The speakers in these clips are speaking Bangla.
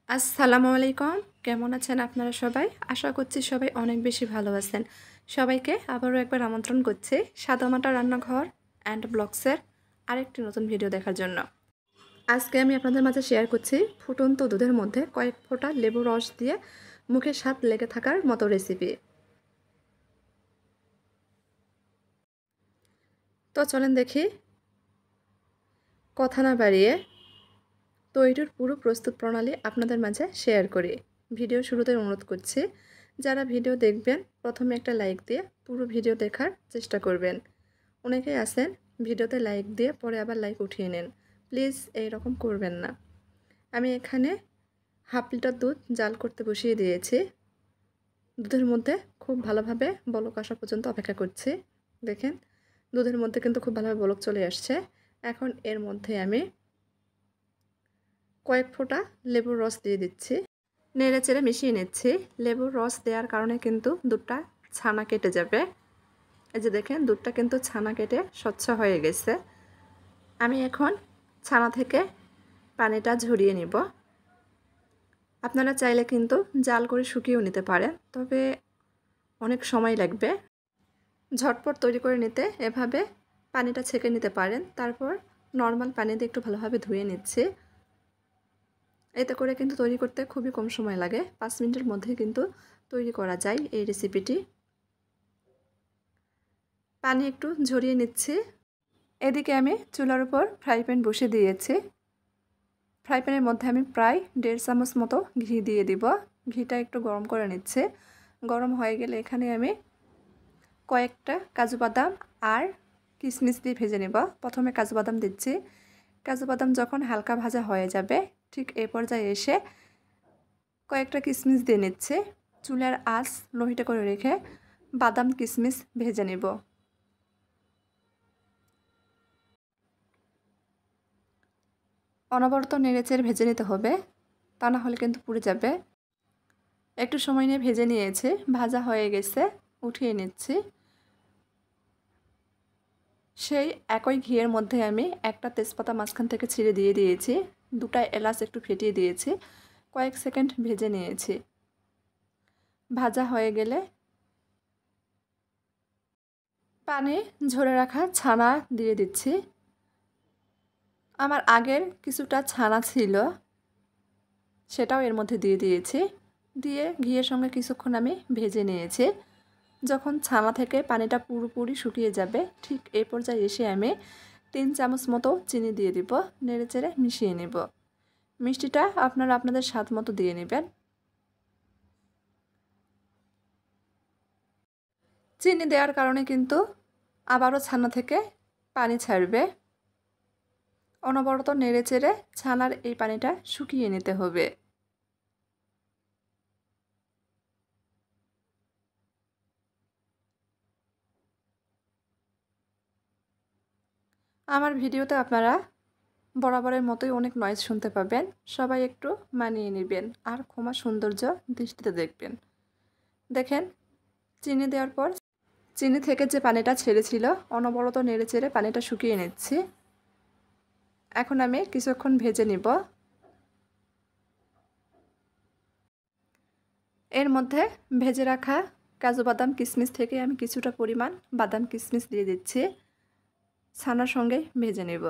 আসসালামু আলাইকুম। কেমন আছেন আপনারা সবাই? আশা করছি সবাই অনেক বেশি ভালো আছেন। সবাইকে আবারও একবার আমন্ত্রণ করছি সাদামাটা রান্নাঘর অ্যান্ড ব্লগসের আরেকটি নতুন ভিডিও দেখার জন্য। আজকে আমি আপনাদের মাঝে শেয়ার করছি ফুটন্ত দুধের মধ্যে কয়েক ফোঁটা লেবু রস দিয়ে মুখে স্বাদ লেগে থাকার মতো রেসিপি। তো চলেন দেখি, কথা না বাড়িয়ে তৈরির পুরো প্রস্তুত প্রণালী আপনাদের মাঝে শেয়ার করি। ভিডিও শুরুতে অনুরোধ করছি, যারা ভিডিও দেখবেন প্রথমে একটা লাইক দিয়ে পুরো ভিডিও দেখার চেষ্টা করবেন। অনেকেই আছেন ভিডিওতে লাইক দিয়ে পরে আবার লাইক উঠিয়ে নেন, প্লিজ এই রকম করবেন না। আমি এখানে হাফ লিটার দুধ জাল করতে বসিয়ে দিয়েছি। দুধের মধ্যে খুব ভালোভাবে বলক আসা পর্যন্ত অপেক্ষা করছি। দেখেন দুধের মধ্যে কিন্তু খুব ভালোভাবে বলক চলে আসছে। এখন এর মধ্যে আমি কয়েক ফোঁটা লেবুর রস দিয়ে দিচ্ছি। নেড়ে চেড়ে মিশিয়ে নিচ্ছি। লেবুর রস দেওয়ার কারণে কিন্তু দুধটা ছানা কেটে যাবে। এই যে দেখেন দুধটা কিন্তু ছানা কেটে স্বচ্ছ হয়ে গেছে। আমি এখন ছানা থেকে পানিটা ঝরিয়ে নিব। আপনারা চাইলে কিন্তু জাল করে শুকিয়েও নিতে পারেন, তবে অনেক সময় লাগবে। ঝটপট তৈরি করে নিতে এভাবে পানিটা ছেঁকে নিতে পারেন। তারপর নর্মাল পানি দিয়ে একটু ভালোভাবে ধুয়ে নিচ্ছি। এতে করে কিন্তু তৈরি করতে খুবই কম সময় লাগে, 5 মিনিটের মধ্যে কিন্তু তৈরি করা যায় এই রেসিপিটি। পানি একটু ঝরিয়ে নিচ্ছি। এদিকে আমি চুলার উপর ফ্রাই প্যান বসিয়ে দিয়েছি। ফ্রাই প্যানের মধ্যে আমি প্রায় 1.5 চামচ মতো ঘি দিয়ে দিব। ঘিটা একটু গরম করে নিচ্ছে। গরম হয়ে গেলে এখানে আমি কয়েকটা কাজু বাদাম আর কিশমিশ দিয়ে ভেজে নেব। প্রথমে কাজু বাদাম দিচ্ছি। কাজু বাদাম যখন হালকা ভাজা হয়ে যাবে ঠিক এই পর্যায়ে এসে কয়েকটা কিশমিশ দিয়ে নিচ্ছে। চুলার আঁচ লো হিটে করে রেখে বাদাম কিশমিশ ভেজে নেব। অনবরত নেড়েচেড়ে ভেজে নিতে হবে, তা না হলে কিন্তু পুড়ে যাবে। একটু সময় নিয়ে ভেজে নিয়েছি, ভাজা হয়ে গেছে, উঠিয়ে নিচ্ছি। সেই একই ঘিয়ের মধ্যে আমি একটা তেজপাতা মাঝখান থেকে ছিঁড়ে দিয়ে দিয়েছি, 2টা এলাচ একটু ফেটিয়ে দিয়েছি, কয়েক সেকেন্ড ভেজে নিয়েছি। ভাজা হয়ে গেলে পানি ঝরে রাখা ছানা দিয়ে দিচ্ছি। আমার আগের কিছুটা ছানা ছিল, সেটাও এর মধ্যে দিয়ে দিয়েছি। দিয়ে ঘিয়ের সঙ্গে কিছুক্ষণ আমি ভেজে নিয়েছি। যখন ছানা থেকে পানিটা পুরোপুরি শুকিয়ে যাবে ঠিক এই পর্যায়ে এসে আমি 3 চামচ মতো চিনি দিয়ে দিব। নেড়েচেড়ে মিশিয়ে নেব। মিষ্টিটা আপনারা আপনাদের স্বাদ মতো দিয়ে নেবেন। চিনি দেওয়ার কারণে কিন্তু আবারও ছানা থেকে পানি ছাড়বে। অনবরত নেড়েচেড়ে ছানার এই পানিটা শুকিয়ে নিতে হবে। আমার ভিডিওতে আপনারা বরাবরের মতোই অনেক নয়েজ শুনতে পাবেন। সবাই একটু মানিয়ে নেবেন আর ক্ষমা সৌন্দর্য দৃষ্টিতে দেখবেন। দেখেন চিনি দেওয়ার পর চিনি থেকে যে পানিটা ছেড়েছিল অনবরত নেড়েচেড়ে পানিটা শুকিয়ে নিচ্ছি। এখন আমি কিছুক্ষণ ভেজে নিব। এর মধ্যে ভেজে রাখা কাজু বাদাম কিশমিশ থেকে আমি কিছুটা পরিমাণ বাদাম কিশমিশ দিয়ে দিচ্ছি। ছানার সঙ্গে ভেজে নেব।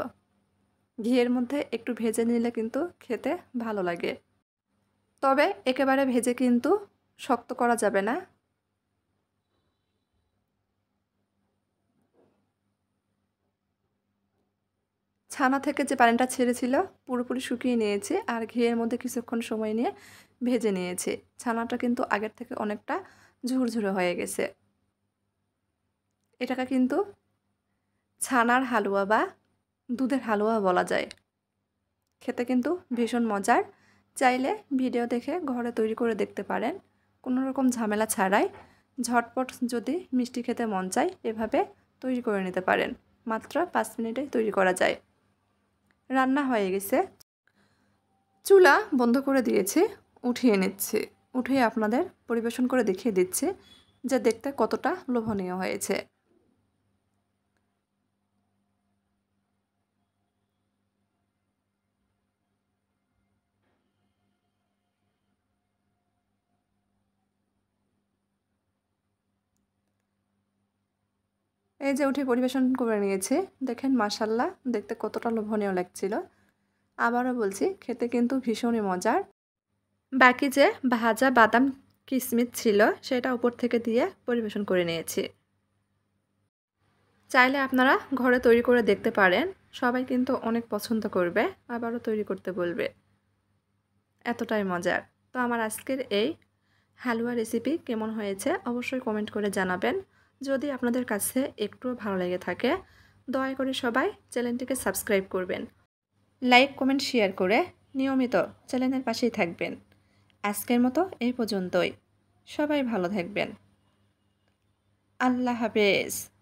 ঘিয়ের মধ্যে একটু ভেজে নিলে কিন্তু খেতে ভালো লাগে, তবে একেবারে ভেজে কিন্তু শক্ত করা যাবে না। ছানা থেকে যে পানিটা ছেড়েছিল পুরোপুরি শুকিয়ে নিয়েছি আর ঘিয়ের মধ্যে কিছুক্ষণ সময় নিয়ে ভেজে নিয়েছি। ছানাটা কিন্তু আগের থেকে অনেকটা ঝুরঝুরে হয়ে গেছে। এটাকে কিন্তু ছানার হালুয়া বা দুধের হালুয়া বলা যায়। খেতে কিন্তু ভীষণ মজার। চাইলে ভিডিও দেখে ঘরে তৈরি করে দেখতে পারেন, কোনো রকম ঝামেলা ছাড়াই। ঝটপট যদি মিষ্টি খেতে মন চায় এভাবে তৈরি করে নিতে পারেন। মাত্র 5 মিনিটে তৈরি করা যায়। রান্না হয়ে গেছে, চুলা বন্ধ করে দিয়েছি, উঠিয়ে নিচ্ছি। উঠিয়ে আপনাদের পরিবেশন করে দেখিয়ে দিচ্ছি যে দেখতে কতটা লোভনীয় হয়েছে। এই যে উঠে পরিবেশন করে নিয়েছি। দেখেন মাশাআল্লাহ দেখতে কতটা লোভনীয় লাগছিল। আবারও বলছি খেতে কিন্তু ভীষণই মজার। বাকি যে ভাজা বাদাম কিশমিশ ছিল সেটা উপর থেকে দিয়ে পরিবেশন করে নিয়েছি। চাইলে আপনারা ঘরে তৈরি করে দেখতে পারেন। সবাই কিন্তু অনেক পছন্দ করবে, আবারও তৈরি করতে বলবে। এতটাই মজার। তো আমার আজকের এই হালুয়া রেসিপি কেমন হয়েছে অবশ্যই কমেন্ট করে জানাবেন। যদি আপনাদের কাছে একটুও ভালো লেগে থাকে দয়া করে সবাই চ্যানেলটিকে সাবস্ক্রাইব করবেন। লাইক কমেন্ট শেয়ার করে নিয়মিত চ্যানেলের পাশেই থাকবেন। আজকের মতো এই পর্যন্তই। সবাই ভালো থাকবেন। আল্লাহ হাফেজ।